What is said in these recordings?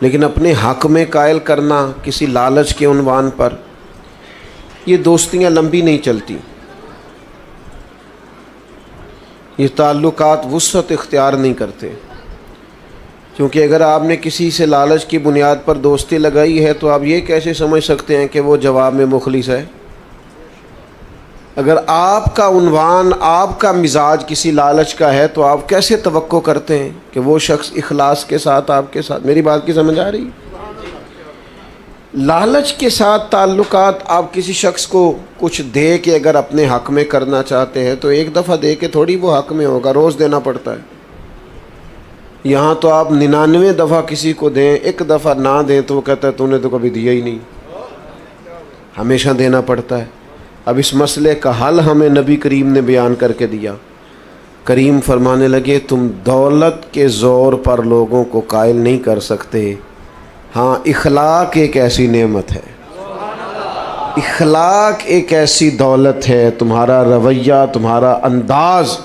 لیکن اپنے حق میں قائل کرنا کسی لالچ کے عنوان پر، یہ دوستیاں لمبی نہیں چلتی، یہ تعلقات وسعت اختیار نہیں کرتے۔ کیونکہ اگر آپ نے کسی سے لالچ کی بنیاد پر دوستی لگائی ہے تو آپ یہ کیسے سمجھ سکتے ہیں کہ وہ جواب میں مخلص ہے؟ اگر آپ کا عنوان، آپ کا مزاج کسی لالچ کا ہے تو آپ کیسے توقع کرتے ہیں کہ وہ شخص اخلاص کے ساتھ آپ کے ساتھ؟ میری بات کی سمجھ آ رہی؟ لالچ کے ساتھ تعلقات، آپ کسی شخص کو کچھ دے کے اگر اپنے حق میں کرنا چاہتے ہیں تو ایک دفعہ دے کے تھوڑی وہ حق میں ہوگا، روز دینا پڑتا ہے۔ یہاں تو آپ 99 دفعہ کسی کو دیں، ایک دفعہ نہ دیں تو وہ کہتا ہے تو نے تو کبھی دیا ہی نہیں، ہمیشہ دینا پڑتا ہے۔ اب اس مسئلے کا حل ہمیں نبی کریم نے بیان کر کے دیا۔ کریم فرمانے لگے تم دولت کے زور پر لوگوں کو قائل نہیں کر سکتے، ہاں اخلاق ایک ایسی نعمت ہے، اخلاق ایک ایسی دولت ہے، تمہارا رویہ، تمہارا انداز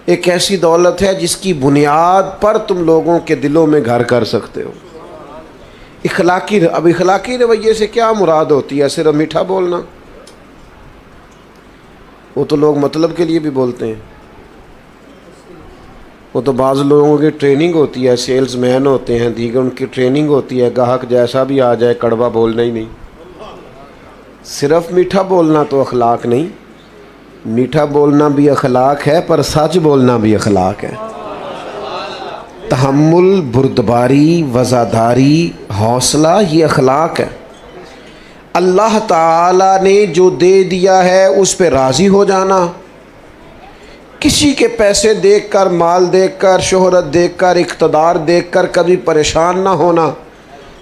ایک ایسی دولت ہے جس کی بنیاد پر تم لوگوں کے دلوں میں گھر کر سکتے ہو۔ اب اخلاقی رویے سے کیا مراد ہوتی ہے؟ صرف میٹھا بولنا؟ وہ تو لوگ مطلب کے لیے بھی بولتے ہیں، وہ تو بعض لوگوں کی ٹریننگ ہوتی ہے، سیلز مین ہوتے ہیں، دیگر ان کی ٹریننگ ہوتی ہے، گاہک جیسا بھی آ جائے کڑوا بولنا ہی نہیں۔ صرف میٹھا بولنا تو اخلاق نہیں، میٹھا بولنا بھی اخلاق ہے، پر سچ بولنا بھی اخلاق ہے۔ تحمل، بردباری، وفاداری، حوصلہ، یہ اخلاق ہے۔ اللہ تعالیٰ نے جو دے دیا ہے اس پہ راضی ہو جانا، کسی کے پیسے دیکھ کر، مال دیکھ کر، شہرت دیکھ کر، اقتدار دیکھ کر کبھی پریشان نہ ہونا،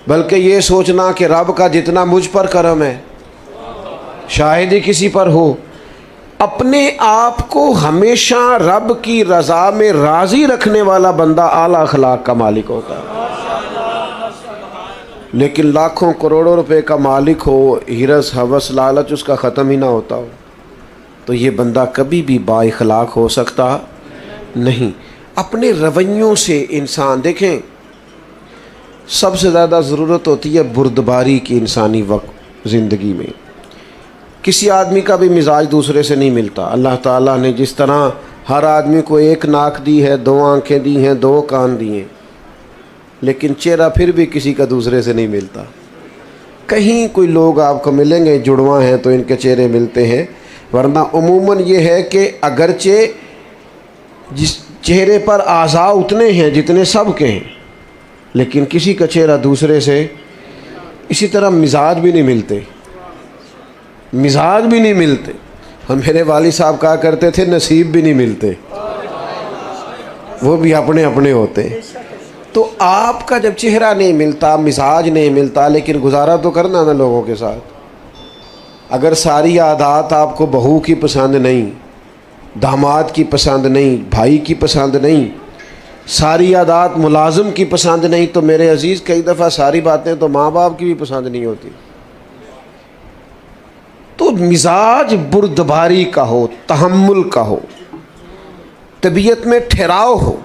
بلکہ یہ سوچنا کہ رب کا جتنا مجھ پر کرم ہے شاید ہی کسی پر ہو۔ اپنے آپ کو ہمیشہ رب کی رضا میں راضی رکھنے والا بندہ اعلیٰ اخلاق کا مالک ہوتا ہے۔ لیکن لاکھوں کروڑوں روپے کا مالک ہو، ہرس ہوس لالچ اس کا ختم ہی نہ ہوتا ہو، تو یہ بندہ کبھی بھی با اخلاق ہو سکتا نہیں۔ اپنے رویوں سے انسان، دیکھیں سب سے زیادہ ضرورت ہوتی ہے بردباری کی انسانی وقت زندگی میں۔ کسی آدمی کا بھی مزاج دوسرے سے نہیں ملتا۔ اللہ تعالیٰ نے جس طرح ہر آدمی کو ایک ناک دی ہے، 2 آنکھیں دی ہیں، 2 کان دیے، لیکن چہرہ پھر بھی کسی کا دوسرے سے نہیں ملتا۔ کہیں کوئی لوگ آپ کو ملیں گے جڑواں ہیں تو ان کے چہرے ملتے ہیں، ورنہ عموماً یہ ہے کہ اگرچہ جس چہرے پر اعضاء اتنے ہیں جتنے سب کے ہیں، لیکن کسی کا چہرہ دوسرے سے، اسی طرح مزاج بھی نہیں ملتے، مزاج بھی نہیں ملتے۔ ہم میرے والد صاحب کہا کرتے تھے نصیب بھی نہیں ملتے، وہ بھی اپنے اپنے ہوتے۔ تو آپ کا جب چہرہ نہیں ملتا، مزاج نہیں ملتا، لیکن گزارا تو کرنا نا لوگوں کے ساتھ۔ اگر ساری عادات آپ کو بہو کی پسند نہیں، داماد کی پسند نہیں، بھائی کی پسند نہیں، ساری عادات ملازم کی پسند نہیں، تو میرے عزیز کئی دفعہ ساری باتیں تو ماں باپ کی بھی پسند نہیں ہوتی۔ تو مزاج بردباری کا ہو، تحمل کا ہو، طبیعت میں ٹھہراؤ ہو۔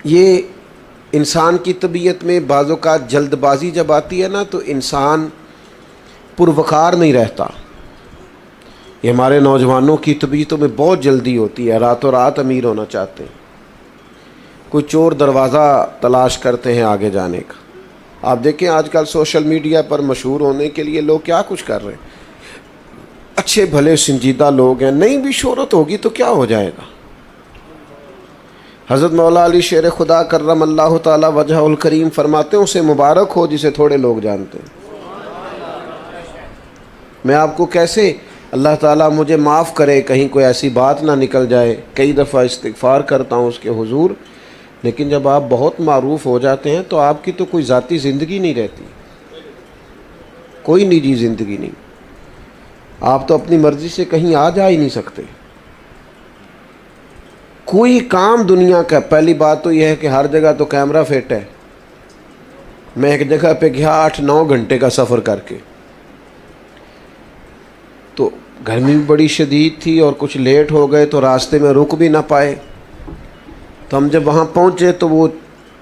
یہ انسان کی طبیعت میں بعض اوقات جلد بازی جب آتی ہے نا تو انسان پروقار نہیں رہتا۔ یہ ہمارے نوجوانوں کی طبیعتوں میں بہت جلدی ہوتی ہے، راتوں رات امیر ہونا چاہتے ہیں، کوئی چور دروازہ تلاش کرتے ہیں آگے جانے کا۔ آپ دیکھیں آج کل سوشل میڈیا پر مشہور ہونے کے لیے لوگ کیا کچھ کر رہے ہیں، اچھے بھلے سنجیدہ لوگ ہیں، نہیں بھی شہرت ہوگی تو کیا ہو جائے گا۔ حضرت مولا علی شیر خدا کرم اللہ تعالی وجہ الکریم فرماتے ہیں اسے مبارک ہو جسے تھوڑے لوگ جانتے ہیں۔ میں آپ کو کیسے، اللہ تعالیٰ مجھے معاف کرے کہیں کوئی ایسی بات نہ نکل جائے، کئی دفعہ استغفار کرتا ہوں اس کے حضور، لیکن جب آپ بہت معروف ہو جاتے ہیں تو آپ کی تو کوئی ذاتی زندگی نہیں رہتی، کوئی نجی زندگی نہیں، آپ تو اپنی مرضی سے کہیں آ جا ہی نہیں سکتے۔ کوئی کام دنیا کا، پہلی بات تو یہ ہے کہ ہر جگہ تو کیمرہ فٹ ہے۔ میں ایک جگہ پہ گیا 8-9 گھنٹے کا سفر کر کے، تو گرمی بھی بڑی شدید تھی اور کچھ لیٹ ہو گئے تو راستے میں رک بھی نہ پائے، تو ہم جب وہاں پہنچے تو وہ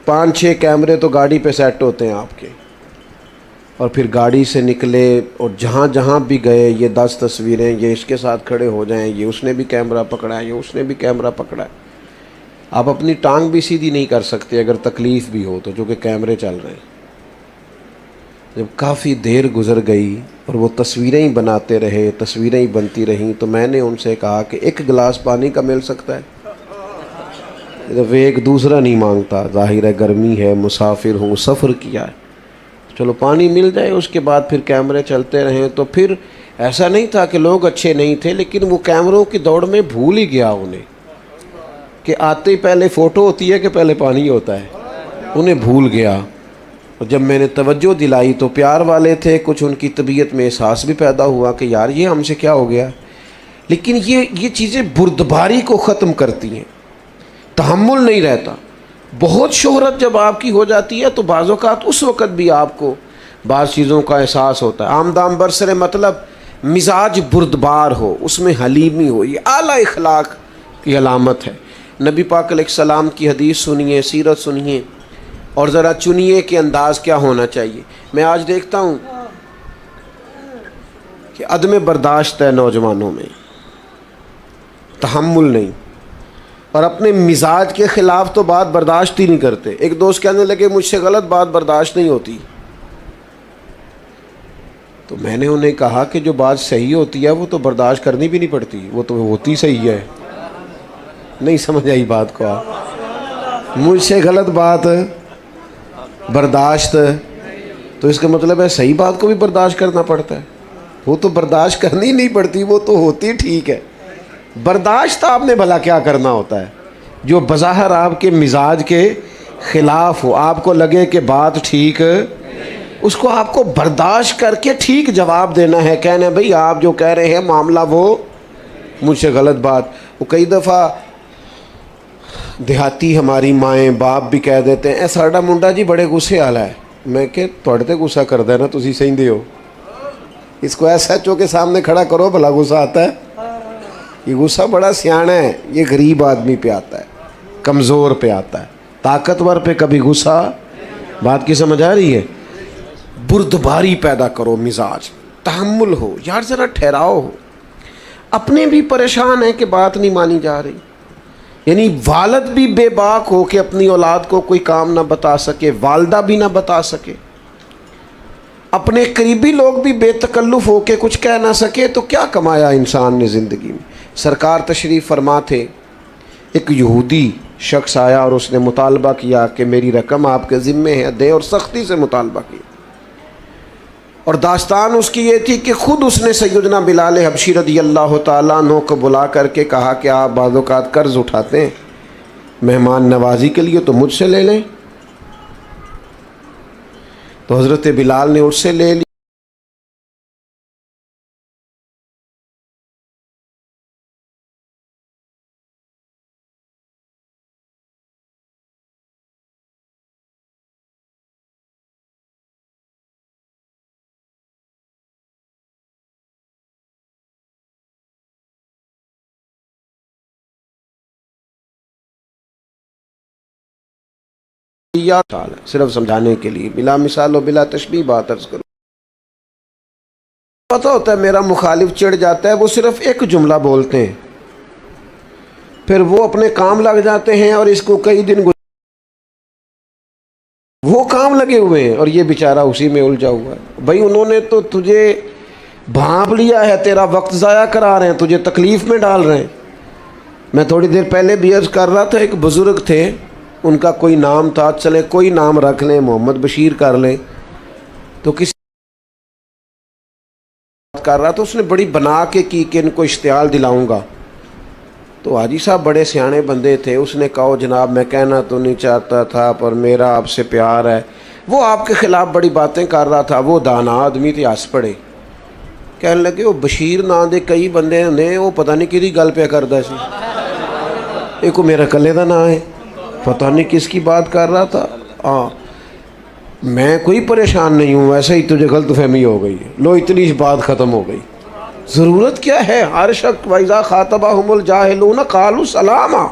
5-6 کیمرے تو گاڑی پہ سیٹ ہوتے ہیں آپ کے، اور پھر گاڑی سے نکلے اور جہاں جہاں بھی گئے یہ 10 تصویریں، یہ اس کے ساتھ کھڑے ہو جائیں، یہ اس نے بھی کیمرہ پکڑا ہے، یہ اس نے بھی کیمرہ پکڑا ہے۔ آپ اپنی ٹانگ بھی سیدھی نہیں کر سکتے اگر تکلیف بھی ہو تو، جو کہ کیمرے چل رہے ہیں۔ جب کافی دیر گزر گئی اور وہ تصویریں ہی بناتے رہے، تصویریں ہی بنتی رہیں، تو میں نے ان سے کہا کہ 1 گلاس پانی کا مل سکتا ہے؟ جب ایک دوسرا نہیں مانگتا، ظاہر ہے گرمی ہے، مسافر ہوں، سفر کیا ہے، چلو پانی مل جائے۔ اس کے بعد پھر کیمرے چلتے رہیں۔ تو پھر ایسا نہیں تھا کہ لوگ اچھے نہیں تھے، لیکن وہ کیمروں کی دوڑ میں بھول ہی گیا انہیں کہ آتے ہی پہلے فوٹو ہوتی ہے کہ پہلے پانی ہوتا ہے، انہیں بھول گیا۔ اور جب میں نے توجہ دلائی تو پیار والے تھے، کچھ ان کی طبیعت میں احساس بھی پیدا ہوا کہ یار یہ ہم سے کیا ہو گیا، لیکن یہ چیزیں بردباری کو ختم کرتی ہیں، تحمل نہیں رہتا۔ بہت شہرت جب آپ کی ہو جاتی ہے تو بعض اوقات اس وقت بھی آپ کو بعض چیزوں کا احساس ہوتا ہے۔ آمدام برسر مطلب مزاج بردبار ہو، اس میں حلیمی ہو، یہ اعلیٰ اخلاق کی علامت ہے۔ نبی پاک علیہ السلام کی حدیث سنیے، سیرت سنیے، اور ذرا چنیے کہ انداز کیا ہونا چاہیے۔ میں آج دیکھتا ہوں کہ عدم برداشت ہے نوجوانوں میں، تحمل نہیں، اور اپنے مزاج کے خلاف تو بات برداشت ہی نہیں کرتے۔ ایک دوست کہنے لگے مجھ سے غلط بات برداشت نہیں ہوتی، تو میں نے انہیں کہا کہ جو بات صحیح ہوتی ہے وہ تو برداشت کرنی بھی نہیں پڑتی، وہ تو ہوتی صحیح ہے۔ نہیں سمجھ آئی بات کو آپ؟ مجھ سے غلط بات برداشت، تو اس کا مطلب ہے صحیح بات کو بھی برداشت کرنا پڑتا ہے؟ وہ تو برداشت کرنی نہیں پڑتی، وہ تو ہوتی ٹھیک ہے۔ برداشت آپ نے بھلا کیا کرنا ہوتا ہے جو بظاہر آپ کے مزاج کے خلاف ہو، آپ کو لگے کہ بات ٹھیک، اس کو آپ کو برداشت کر کے ٹھیک جواب دینا ہے، کہنا ہے بھئی آپ جو کہہ رہے ہیں معاملہ وہ مجھ سے غلط بات۔ وہ کئی دفعہ دیہاتی ہماری مائیں باپ بھی کہہ دیتے ہیں اے ساڈا منڈا جی بڑے غصے والا ہے۔ میں کہ تھوڑے تے غصہ کردا ہے نا، تسی سہندے ہو، اس کو ایس ایچ او کے سامنے کھڑا کرو بھلا غصہ آتا ہے؟ یہ غصہ بڑا سیاںا ہے، یہ غریب آدمی پہ آتا ہے، کمزور پہ آتا ہے، طاقتور پہ کبھی غصہ۔ بات کی سمجھ آ رہی ہے؟ بردباری پیدا کرو، مزاج تحمل ہو، یار ذرا ٹھہراؤ ہو۔ اپنے بھی پریشان ہیں کہ بات نہیں مانی جا رہی، یعنی والد بھی بے باک ہو کہ اپنی اولاد کو کوئی کام نہ بتا سکے، والدہ بھی نہ بتا سکے، اپنے قریبی لوگ بھی بے تکلف ہو کے کچھ کہہ نہ سکے، تو کیا کمایا انسان نے زندگی میں؟ سرکار تشریف فرما تھے، ایک یہودی شخص آیا اور اس نے مطالبہ کیا کہ میری رقم آپ کے ذمے ہے، دیں، اور سختی سے مطالبہ کیا۔ اور داستان اس کی یہ تھی کہ خود اس نے سیدنا بلال حبشی رضی اللہ تعالیٰ عنہ کو بلا کر کے کہا کہ آپ بعض اوقات قرض اٹھاتے ہیں مہمان نوازی کے لیے تو مجھ سے لے لیں۔ تو حضرت بلال نے اس سے لے لی۔ صرف سمجھانے کے لیے، بلا مثال و بلا تشبیہ بات عرض کروں۔ پتہ ہوتا ہے میرا مخالف چڑھ جاتا ہے، وہ صرف ایک جملہ بولتے ہیں، پھر وہ اپنے کام لگ جاتے ہیں اور اس کو کئی دن وہ کام لگے ہوئے ہیں اور یہ بیچارہ اسی میں الجھا ہوا ہے۔ بھائی انہوں نے تو تجھے بھانپ لیا ہے، تیرا وقت ضائع کرا رہے ہیں، تجھے تکلیف میں ڈال رہے ہیں۔ میں تھوڑی دیر پہلے بھی عرض کر رہا تھا، ایک بزرگ تھے، ان کا کوئی نام تھا، چلے کوئی نام رکھ لیں، محمد بشیر کر لیں، تو کسی کر رہا تو اس نے بڑی بنا کے کی کہ ان کو اشتعال دلاؤں گا۔ تو حاجی صاحب بڑے سیانے بندے تھے، اس نے کہا جناب میں کہنا تو نہیں چاہتا تھا پر میرا آپ سے پیار ہے۔ وہ آپ کے خلاف بڑی باتیں کر رہا تھا، وہ دانا آدمی تھے، ہنس پڑے، کہنے لگے وہ بشیر نام دے کئی بندے نے، وہ پتہ نہیں کدی گل پہ کردا سی، ایک کو میرا کلے دا نام ہے، پتہ نہیں کس کی بات کر رہا تھا۔ ہاں میں کوئی پریشان نہیں ہوں، ویسے ہی تجھے غلط فہمی ہو گئی ہے، لو اتنی بات ختم ہو گئی۔ ضرورت کیا ہے؟ ہر شخص وَإِذَا خَاطَبَهُمُ الْجَاهِلُونَ قَالُوا سَلَامًا،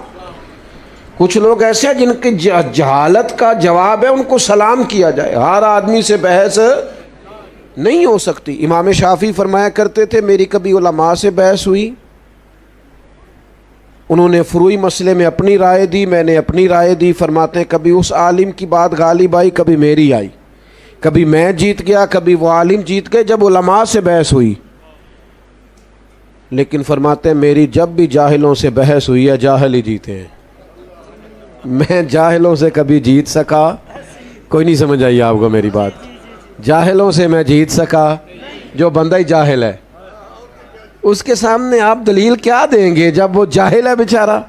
کچھ لوگ ایسے ہیں جن کی جہالت کا جواب ہے ان کو سلام کیا جائے. ہر آدمی سے بحث نہیں ہو سکتی. امام شافعی فرمایا کرتے تھے میری کبھی علماء سے بحث ہوئی, انہوں نے فروعی مسئلے میں اپنی رائے دی, میں نے اپنی رائے دی. فرماتے ہیں کبھی اس عالم کی بات غالب آئی, کبھی میری آئی, کبھی میں جیت گیا, کبھی وہ عالم جیت گئے جب علماء سے بحث ہوئی. لیکن فرماتے ہیں میری جب بھی جاہلوں سے بحث ہوئی ہے جاہل ہی جیتے ہیں. میں جاہلوں سے کبھی جیت سکا, کوئی نہیں سمجھ آئی آپ کو میری بات, جاہلوں سے میں جیت سکا. جو بندہ ہی جاہل ہے اس کے سامنے آپ دلیل کیا دیں گے جب وہ جاہل ہے بیچارہ.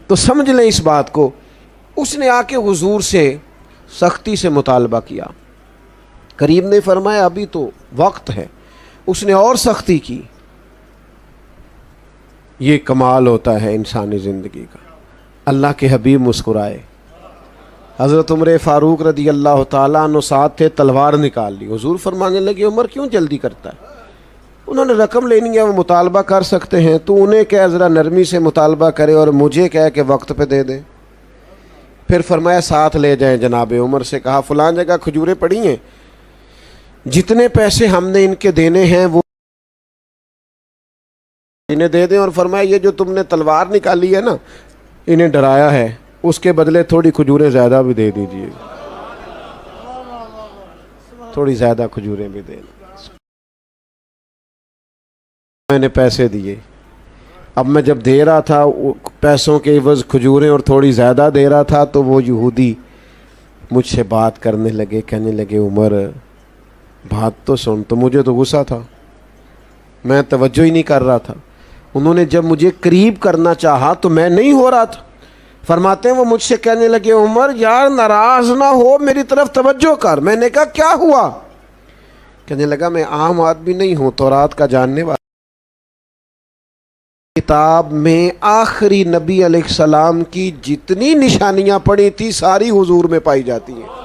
تو سمجھ لیں اس بات کو. اس نے آ کے حضور سے سختی سے مطالبہ کیا. کریم نے فرمایا ابھی تو وقت ہے. اس نے اور سختی کی. یہ کمال ہوتا ہے انسانی زندگی کا. اللہ کے حبیب مسکرائے. حضرت عمر فاروق رضی اللہ تعالیٰ عنہ ساتھ تھے, تلوار نکال لی. حضور فرمانے لگے عمر کیوں جلدی کرتا ہے؟ انہوں نے رقم لینی ہے, وہ مطالبہ کر سکتے ہیں, تو انہیں کہہ ذرا نرمی سے مطالبہ کرے اور مجھے کہہ کہ وقت پہ دے دیں. پھر فرمایا ساتھ لے جائیں. جناب عمر سے کہا فلاں جگہ کھجوریں پڑی ہیں, جتنے پیسے ہم نے ان کے دینے ہیں وہ انہیں دے دیں. اور فرمایا یہ جو تم نے تلوار نکالی ہے نا, انہیں ڈرایا ہے, اس کے بدلے تھوڑی کھجوریں زیادہ بھی دے دیجیے, تھوڑی زیادہ کھجوریں بھی دے. میں نے پیسے دیے. اب میں جب دے رہا تھا پیسوں کے عوض کھجوریں اور تھوڑی زیادہ دے رہا تھا, تو وہ یہودی مجھ سے بات کرنے لگے, کہنے لگے عمر بات تو سن. تو مجھے تو غصہ تھا, میں توجہ ہی نہیں کر رہا تھا. انہوں نے جب مجھے قریب کرنا چاہا تو میں نہیں ہو رہا تھا. فرماتے ہیں وہ مجھ سے کہنے لگے عمر یار ناراض نہ ہو, میری طرف توجہ کر. میں نے کہا کیا ہوا؟ کہنے لگا میں عام آدمی نہیں ہوں, تورات کا جاننے والا. کتاب میں آخری نبی علیہ السلام کی جتنی نشانیاں پڑی تھی ساری حضور میں پائی جاتی ہیں.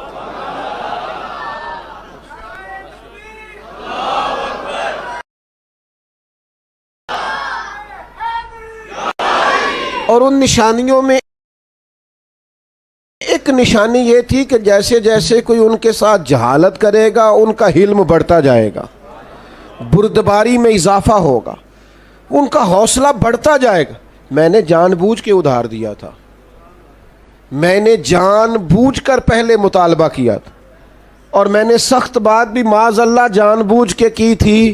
اور ان نشانیوں میں ایک نشانی یہ تھی کہ جیسے جیسے کوئی ان کے ساتھ جہالت کرے گا ان کا حلم بڑھتا جائے گا, بردباری میں اضافہ ہوگا, ان کا حوصلہ بڑھتا جائے گا. میں نے جان بوجھ کے ادھار دیا تھا, میں نے جان بوجھ کر پہلے مطالبہ کیا تھا, اور میں نے سخت بات بھی معاذ اللہ جان بوجھ کے کی تھی.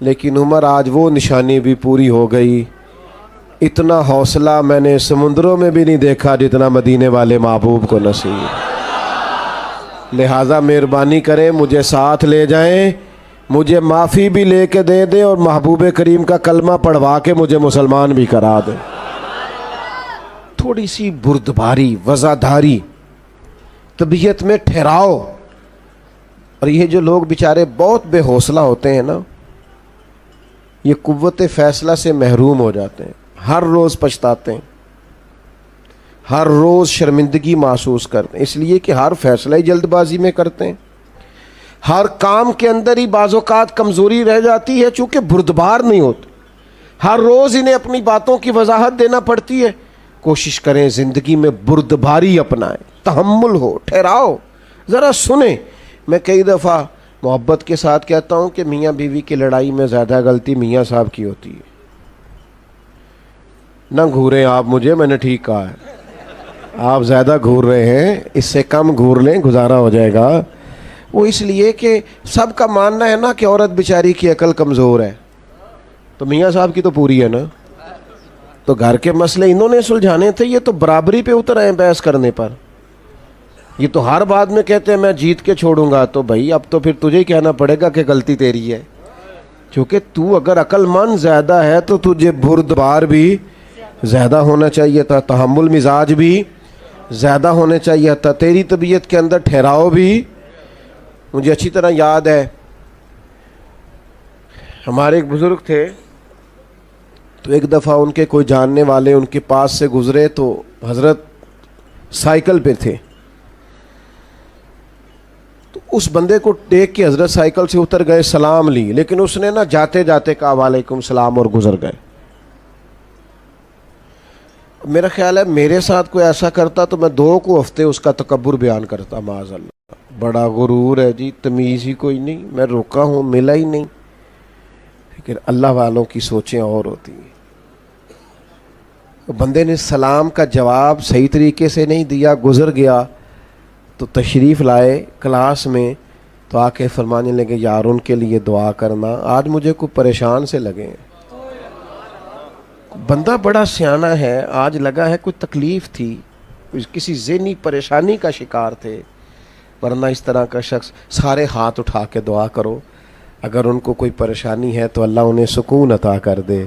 لیکن عمر آج وہ نشانی بھی پوری ہو گئی. اتنا حوصلہ میں نے سمندروں میں بھی نہیں دیکھا جتنا مدینے والے محبوب کو نصیب. لہٰذا مہربانی کریں مجھے ساتھ لے جائیں, مجھے معافی بھی لے کے دے دیں, اور محبوب کریم کا کلمہ پڑھوا کے مجھے مسلمان بھی کرا دیں. تھوڑی سی بردباری, وزاداری, طبیعت میں ٹھہراؤ. اور یہ جو لوگ بیچارے بہت بے حوصلہ ہوتے ہیں نا, یہ قوت فیصلہ سے محروم ہو جاتے ہیں. ہر روز پچھتاتے ہیں, ہر روز شرمندگی محسوس کرتے ہیں, اس لیے کہ ہر فیصلہ ہی جلد بازی میں کرتے ہیں. ہر کام کے اندر ہی بعض اوقات کمزوری رہ جاتی ہے چونکہ بردبار نہیں ہوتے. ہر روز انہیں اپنی باتوں کی وضاحت دینا پڑتی ہے. کوشش کریں زندگی میں بردباری اپنائیں, تحمل ہو, ٹھہراؤ, ذرا سنیں. میں کئی دفعہ محبت کے ساتھ کہتا ہوں کہ میاں بیوی کی لڑائی میں زیادہ غلطی میاں صاحب کی ہوتی ہے. نہ گھوریں آپ مجھے, میں نے ٹھیک کہا ہے, آپ زیادہ گھور رہے ہیں, اس سے کم گھور لیں, گزارا ہو جائے گا. وہ اس لیے کہ سب کا ماننا ہے نا کہ عورت بیچاری کی عقل کمزور ہے, تو میاں صاحب کی تو پوری ہے نا. تو گھر کے مسئلے انہوں نے سلجھانے تھے, یہ تو برابری پہ اتر آئے بحث کرنے پر. یہ تو ہر بات میں کہتے ہیں میں جیت کے چھوڑوں گا. تو بھائی اب تو پھر تجھے ہی کہنا پڑے گا کہ غلطی تیری ہے, کیونکہ تو اگر عقل مند زیادہ ہے تو تجھے بردبار بھی زیادہ ہونا چاہیے تھا, تحمل مزاج بھی زیادہ ہونے چاہیے تھا, تیری طبیعت کے اندر ٹھہراؤ بھی. مجھے اچھی طرح یاد ہے ہمارے ایک بزرگ تھے, تو ایک دفعہ ان کے کوئی جاننے والے ان کے پاس سے گزرے, تو حضرت سائیکل پہ تھے. تو اس بندے کو دیکھ کے حضرت سائیکل سے اتر گئے, سلام لی, لیکن اس نے نا جاتے جاتے کہا وعلیکم السلام اور گزر گئے. میرا خیال ہے میرے ساتھ کوئی ایسا کرتا تو میں 2 کو ہفتے اس کا تکبر بیان کرتا، معاذ اللہ، بڑا غرور ہے جی، تمیز ہی کوئی نہیں، میں روکا ہوں ملا ہی نہیں۔ لیکن اللہ والوں کی سوچیں اور ہوتی ہیں۔ بندے نے سلام کا جواب صحیح طریقے سے نہیں دیا، گزر گیا، تو تشریف لائے کلاس میں، تو آ کے فرمانے لگے یار ان کے لیے دعا کرنا، آج مجھے کوئی پریشان سے لگے ہیں۔ بندہ بڑا سیانہ ہے، آج لگا ہے کوئی تکلیف تھی، کسی ذہنی پریشانی کا شکار تھے، ورنہ اس طرح کا شخص سارے ہاتھ اٹھا کے دعا کرو، اگر ان کو کوئی پریشانی ہے تو اللہ انہیں سکون عطا کر دے۔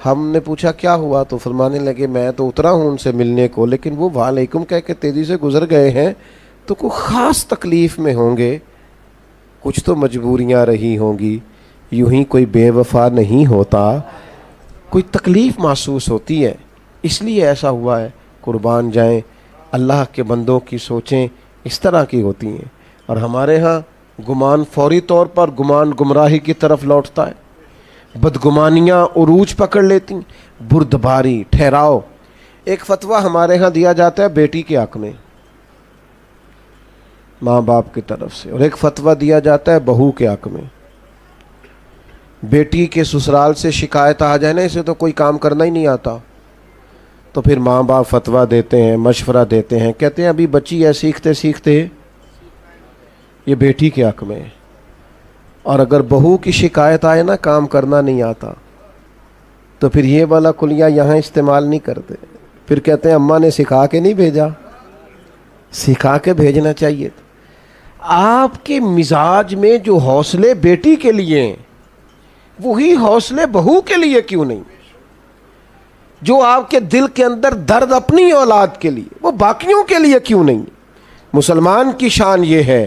ہم نے پوچھا کیا ہوا، تو فرمانے لگے میں تو اترا ہوں ان سے ملنے کو، لیکن وہ وعلیکم کہہ کے تیزی سے گزر گئے ہیں، تو کوئی خاص تکلیف میں ہوں گے، کچھ تو مجبوریاں رہی ہوں گی، یوں ہی کوئی بے وفا نہیں ہوتا، کوئی تکلیف محسوس ہوتی ہے، اس لیے ایسا ہوا ہے۔ قربان جائیں، اللہ کے بندوں کی سوچیں اس طرح کی ہوتی ہیں، اور ہمارے ہاں گمان فوری طور پر گمان گمراہی کی طرف لوٹتا ہے، بدگمانیاں عروج پکڑ لیتی ہیں، بردباری، ٹھہراؤ۔ ایک فتویٰ ہمارے ہاں دیا جاتا ہے بیٹی کے حق میں ماں باپ کی طرف سے، اور ایک فتویٰ دیا جاتا ہے بہو کے حق میں۔ بیٹی کے سسرال سے شکایت آ جائے نا، اسے تو کوئی کام کرنا ہی نہیں آتا، تو پھر ماں باپ فتویٰ دیتے ہیں، مشورہ دیتے ہیں، کہتے ہیں ابھی بچی ہے، سیکھتے سیکھتے یہ بیٹی کے حق میں ہے۔ اور اگر بہو کی شکایت آئے نا کام کرنا نہیں آتا، تو پھر یہ والا کلیہ یہاں استعمال نہیں کرتے، پھر کہتے ہیں اماں نے سکھا کے نہیں بھیجا، سکھا کے بھیجنا چاہیے۔ آپ کے مزاج میں جو حوصلے بیٹی کے لیے ہیں وہی حوصلے بہو کے لیے کیوں نہیں؟ جو آپ کے دل کے اندر درد اپنی اولاد کے لیے وہ باقیوں کے لیے کیوں نہیں؟ مسلمان کی شان یہ ہے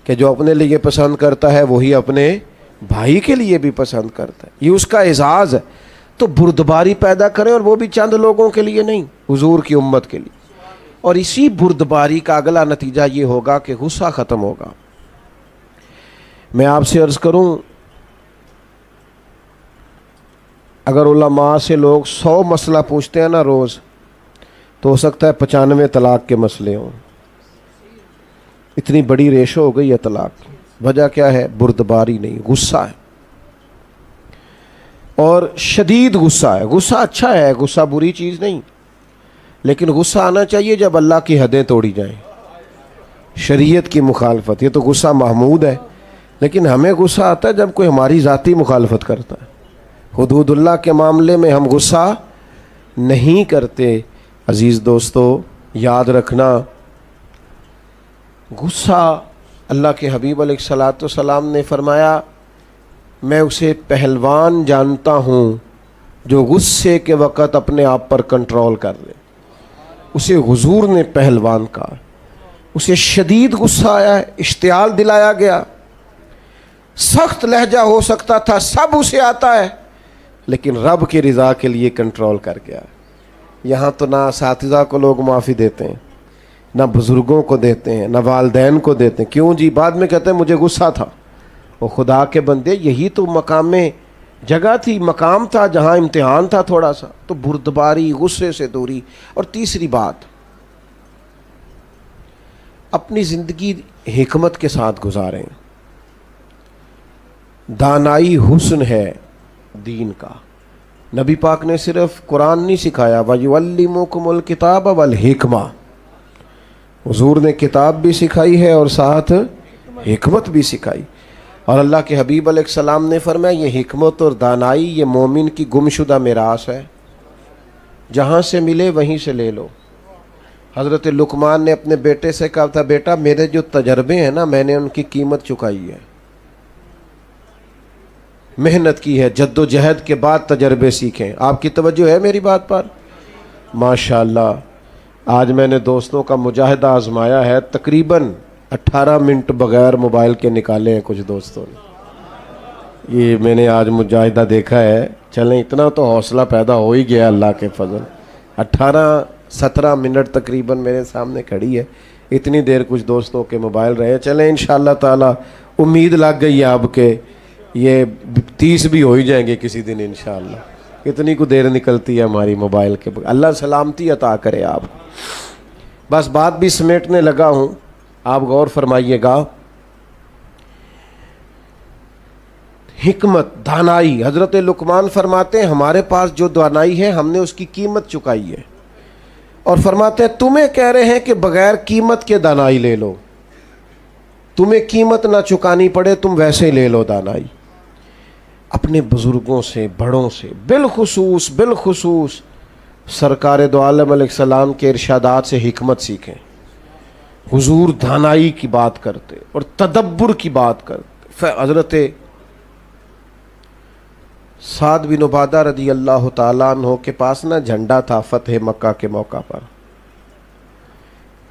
کہ جو اپنے لیے پسند کرتا ہے وہی اپنے بھائی کے لیے بھی پسند کرتا ہے، یہ اس کا اعزاز ہے۔ تو بردباری پیدا کریں، اور وہ بھی چند لوگوں کے لیے نہیں، حضور کی امت کے لیے۔ اور اسی بردباری کا اگلا نتیجہ یہ ہوگا کہ غصہ ختم ہوگا۔ میں آپ سے عرض کروں، اگر علماء سے لوگ 100 مسئلہ پوچھتے ہیں نا روز، تو ہو سکتا ہے 95 طلاق کے مسئلے ہوں۔ اتنی بڑی ریشو ہو گئی ہے طلاق کی، وجہ کیا ہے؟ بردباری نہیں، غصہ ہے، اور شدید غصہ ہے۔ غصہ اچھا ہے، غصہ بری چیز نہیں، لیکن غصہ آنا چاہیے جب اللہ کی حدیں توڑی جائیں، شریعت کی مخالفت، یہ تو غصہ محمود ہے۔ لیکن ہمیں غصہ آتا ہے جب کوئی ہماری ذاتی مخالفت کرتا ہے، حدود اللہ کے معاملے میں ہم غصہ نہیں کرتے۔ عزیز دوستو، یاد رکھنا، غصہ، اللہ کے حبیب علیہ الصلاۃ والسلام نے فرمایا میں اسے پہلوان جانتا ہوں جو غصے کے وقت اپنے آپ پر کنٹرول کر لے۔ اسے حضور نے پہلوان کہا، اسے شدید غصہ آیا ہے، اشتعال دلایا گیا، سخت لہجہ ہو سکتا تھا، سب اسے آتا ہے، لیکن رب کی رضا کے لیے کنٹرول کر گیا۔ یہاں تو نہ اساتذہ کو لوگ معافی دیتے ہیں، نہ بزرگوں کو دیتے ہیں، نہ والدین کو دیتے ہیں۔ کیوں جی؟ بعد میں کہتے ہیں مجھے غصہ تھا۔ وہ خدا کے بندے، یہی تو مقام میں جگہ تھی، مقام تھا جہاں امتحان تھا تھوڑا سا، تو بردباری، غصے سے دوری۔ اور تیسری بات، اپنی زندگی حکمت کے ساتھ گزاریں۔ دانائی حسن ہے دین کا۔ نبی پاک نے صرف قرآن نہیں سکھایا، وَيُعَلِّمُكُمُ الْكِتَابَ وَالْحِكْمَةَ، حضور نے کتاب بھی سکھائی ہے اور ساتھ حکمت بھی سکھائی۔ اور اللہ کے حبیب علیہ السلام نے فرمایا یہ حکمت اور دانائی یہ مومن کی گمشدہ میراث ہے، جہاں سے ملے وہیں سے لے لو۔ حضرت لقمان نے اپنے بیٹے سے کہا تھا بیٹا میرے جو تجربے ہیں نا میں نے ان کی قیمت چکائی ہے، محنت کی ہے، جد و جہد کے بعد تجربے سیکھیں۔ آپ کی توجہ ہے میری بات پر؟ ماشاءاللہ، آج میں نے دوستوں کا مجاہدہ آزمایا ہے، تقریباً 18 منٹ بغیر موبائل کے نکالے ہیں کچھ دوستوں نے۔ یہ میں نے آج مجاہدہ دیکھا ہے، چلیں اتنا تو حوصلہ پیدا ہو ہی گیا اللہ کے فضل۔ 18-17 منٹ تقریباً میرے سامنے کھڑی ہے، اتنی دیر کچھ دوستوں کے موبائل رہے۔ چلیں انشاءاللہ تعالی امید لگ گئی ہے اب کہ یہ 30 بھی ہو ہی جائیں گے کسی دن انشاءاللہ۔ اتنی کو دیر نکلتی ہے ہماری موبائل کے بغیر. اللہ سلامتی عطا کرے آپ. بس بات بھی سمیٹنے لگا ہوں, آپ غور فرمائیے گا. حکمت, دانائی, حضرت لقمان فرماتے ہیں ہمارے پاس جو دانائی ہے ہم نے اس کی قیمت چکائی ہے, اور فرماتے ہیں تمہیں کہہ رہے ہیں کہ بغیر قیمت کے دانائی لے لو, تمہیں قیمت نہ چکانی پڑے تم ویسے لے لو دانائی. اپنے بزرگوں سے, بڑوں سے, بالخصوص سرکار دو عالم علیہ السلام کے ارشادات سے حکمت سیکھیں. حضور دانائی کی بات کرتے اور تدبر کی بات کرتے. حضرت سعد بن عبادہ رضی اللہ تعالیٰ عنہ کے پاس نا جھنڈا تھا فتح مکہ کے موقع پر.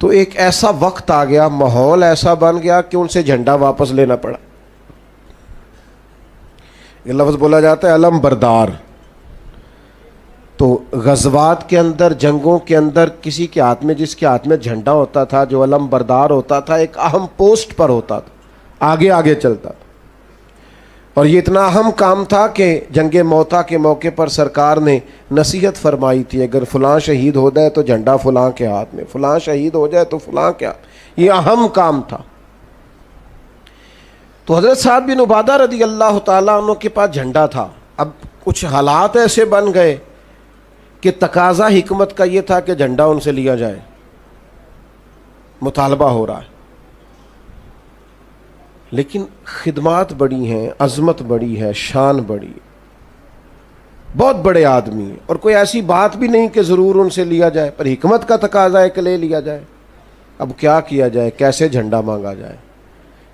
تو ایک ایسا وقت آ گیا, ماحول ایسا بن گیا کہ ان سے جھنڈا واپس لینا پڑا. یہ لفظ بولا جاتا ہے علم بردار. تو غزوات کے اندر, جنگوں کے اندر کسی کے ہاتھ میں, جس کے ہاتھ میں جھنڈا ہوتا تھا, جو علم بردار ہوتا تھا, ایک اہم پوسٹ پر ہوتا تھا, آگے چلتا تھا. اور یہ اتنا اہم کام تھا کہ جنگ موتا کے موقع پر سرکار نے نصیحت فرمائی تھی, اگر فلاں شہید ہو جائے تو جھنڈا فلاں کے ہاتھ میں, فلاں شہید ہو جائے تو فلاں کے ہاتھ. یہ اہم کام تھا. تو حضرت سعد بن عبادہ رضی اللہ تعالیٰ عنہ کے پاس جھنڈا تھا. اب کچھ حالات ایسے بن گئے کہ تقاضا حکمت کا یہ تھا کہ جھنڈا ان سے لیا جائے, مطالبہ ہو رہا ہے. لیکن خدمات بڑی ہیں, عظمت بڑی ہے, شان بڑی, بہت بڑے آدمی ہیں, اور کوئی ایسی بات بھی نہیں کہ ضرور ان سے لیا جائے, پر حکمت کا تقاضا ہے کہ لے لیا جائے. اب کیا کیا جائے, کیسے جھنڈا مانگا جائے؟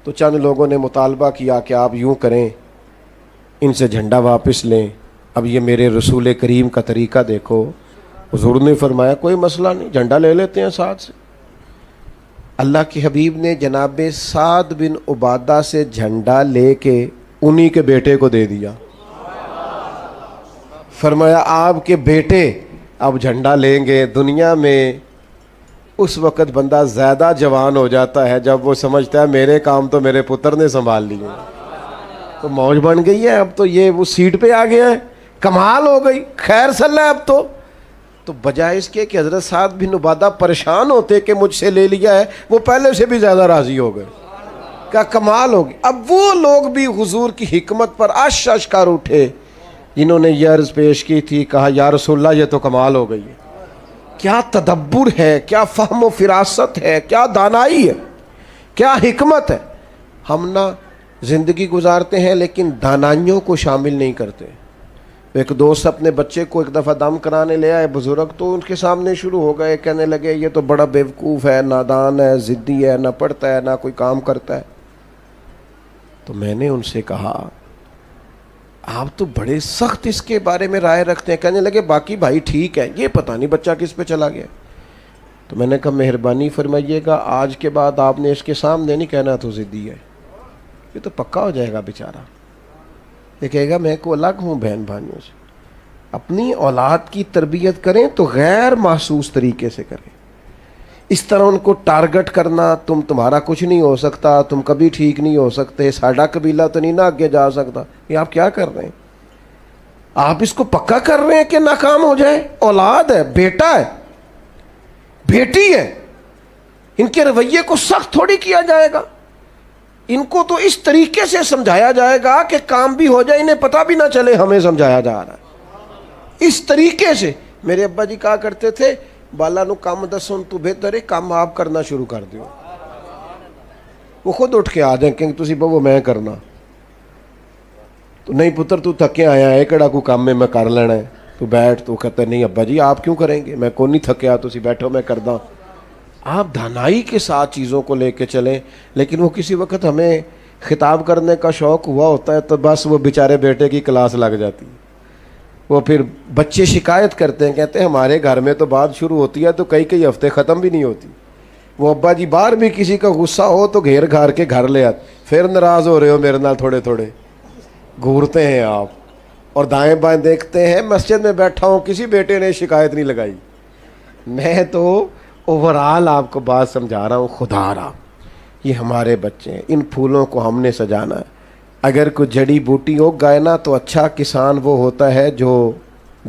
تو چند لوگوں نے مطالبہ کیا کہ آپ یوں کریں, ان سے جھنڈا واپس لیں. اب یہ میرے رسول کریم کا طریقہ دیکھو. حضور نے فرمایا کوئی مسئلہ نہیں, جھنڈا لے لیتے ہیں ساتھ سے. اللہ کے حبیب نے جناب سعد بن عبادہ سے جھنڈا لے کے انہی کے بیٹے کو دے دیا. فرمایا آپ کے بیٹے اب جھنڈا لیں گے. دنیا میں اس وقت بندہ زیادہ جوان ہو جاتا ہے جب وہ سمجھتا ہے میرے کام تو میرے پتر نے سنبھال لیے. تو موج بن گئی ہے, اب تو یہ وہ سیٹ پہ آ گیا ہے, کمال ہو گئی, خیر صلی ہے. اب تو بجائے اس کے کہ حضرت سعد بن عبادہ پریشان ہوتے کہ مجھ سے لے لیا ہے, وہ پہلے سے بھی زیادہ راضی ہو گئے. کیا کمال ہوگی. اب وہ لوگ بھی حضور کی حکمت پر عش کر اٹھے جنہوں نے یہ عرض پیش کی تھی, کہا یا رسول اللہ یہ تو کمال ہو گئی ہے. کیا تدبر ہے, کیا فہم و فراست ہے, کیا دانائی ہے, کیا حکمت ہے. ہم نہ زندگی گزارتے ہیں لیکن دانائیوں کو شامل نہیں کرتے. ایک دوست اپنے بچے کو ایک دفعہ دم کرانے لے آئے بزرگ, تو ان کے سامنے شروع ہو گئے, کہنے لگے یہ تو بڑا بیوقوف ہے, نادان ہے, ضدی ہے, نہ پڑھتا ہے نہ کوئی کام کرتا ہے. تو میں نے ان سے کہا آپ تو بڑے سخت اس کے بارے میں رائے رکھتے ہیں. کہنے لگے باقی بھائی ٹھیک ہے, یہ پتہ نہیں بچہ کس پہ چلا گیا. تو میں نے کہا مہربانی فرمائیے گا, آج کے بعد آپ نے اس کے سامنے نہیں کہنا تو ضدی ہے, یہ تو پکا ہو جائے گا بیچارہ. یہ کہے گا میں کو الگ ہوں بہن بھائیوں سے. اپنی اولاد کی تربیت کریں تو غیر محسوس طریقے سے کریں. اس طرح ان کو ٹارگٹ کرنا, تمہارا کچھ نہیں ہو سکتا, تم کبھی ٹھیک نہیں ہو سکتے, ساڈا قبیلہ تو نہیں نہ آگے جا سکتا, یہ آپ کیا کر رہے ہیں؟ آپ اس کو پکا کر رہے ہیں کہ ناکام ہو جائے. اولاد ہے, بیٹا ہے, بیٹی ہے, ان کے رویے کو سخت تھوڑی کیا جائے گا. ان کو تو اس طریقے سے سمجھایا جائے گا کہ کام بھی ہو جائے, انہیں پتہ بھی نہ چلے ہمیں سمجھایا جا رہا ہے. اس طریقے سے میرے ابا جی کہا کرتے تھے بالا نو کام دسن تو بہتر ہے کام آپ کرنا شروع کر دیو. وہ خود اٹھ کے آ جائیں کہ تسی بابو میں کرنا. تو نہیں پتر تو تھکے آیا ہے, کہڑا کو کام میں کر لینا ہے, تو بیٹھ. تو کہتے نہیں ابا جی آپ کیوں کریں گے, میں کو نہیں تھکیا, تسی بیٹھو میں کر دا. آپ دھانائی کے ساتھ چیزوں کو لے کے چلیں. لیکن وہ کسی وقت ہمیں خطاب کرنے کا شوق ہوا ہوتا ہے تو بس وہ بیچارے بیٹے کی کلاس لگ جاتی. وہ پھر بچے شکایت کرتے ہیں, کہتے ہیں ہمارے گھر میں تو بات شروع ہوتی ہے تو کئی ہفتے ختم بھی نہیں ہوتی. وہ ابا جی باہر بھی کسی کا غصہ ہو تو گھیر گھار کے گھر لے آتے, پھر ناراض ہو رہے ہو میرے نال, تھوڑے تھوڑے گھورتے ہیں آپ اور دائیں بائیں دیکھتے ہیں. مسجد میں بیٹھا ہوں, کسی بیٹے نے شکایت نہیں لگائی. میں تو اوورال آپ کو بات سمجھا رہا ہوں. خدا رہا یہ ہمارے بچے ہیں, ان پھولوں کو ہم نے سجانا ہے. اگر کوئی جڑی بوٹی ہو گائے نا تو اچھا کسان وہ ہوتا ہے جو